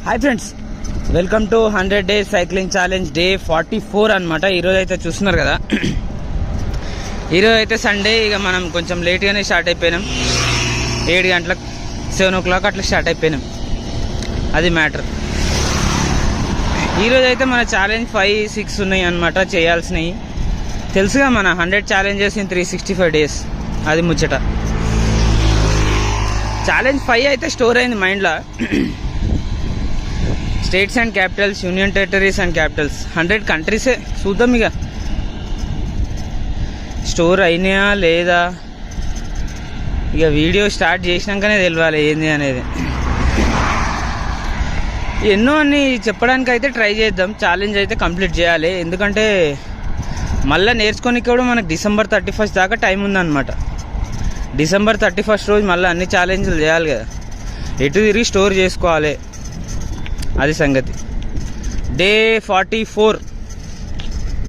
Hi friends, welcome to 100 days cycling challenge day 44 అనమాట. ఈరోజు అయితే చూస్తున్నారు కదా, ఈరోజు అయితే సండే. ఇక మనం కొంచెం లేట్గానే స్టార్ట్ అయిపోయినాం. 7 గంటలకు 7 o'clock అట్లా స్టార్ట్ అయిపోయినాం. అది మ్యాటర్. ఈరోజు అయితే మన ఛాలెంజ్ 5-6 ఉన్నాయి అనమాట చేయాల్సినవి. తెలుసుగా మన 100 ఛాలెంజెస్ ఇన్ 365 డేస్. అది ముచ్చట. ఛాలెంజ్ 5 అయితే స్టోర్ అయింది మైండ్లో. States and Capitals, union territories and Capitals, 100 కంట్రీసే. చూద్దాం ఇక స్టోర్ అయినాయా లేదా. ఇక వీడియో స్టార్ట్ చేసినాకనే తెలియాలి ఏంది అనేది. ఎన్నో అన్ని చెప్పడానికి అయితే ట్రై చేద్దాం. ఛాలెంజ్ అయితే కంప్లీట్ చేయాలి. ఎందుకంటే మళ్ళీ నేర్చుకోనికి కూడా మనకు December 31st దాకా టైం ఉందన్నమాట. December 31st రోజు మళ్ళీ అన్ని ఛాలెంజ్లు చేయాలి కదా. ఎటు తిరిగి స్టోర్ చేసుకోవాలి. అది సంగతి. డే 44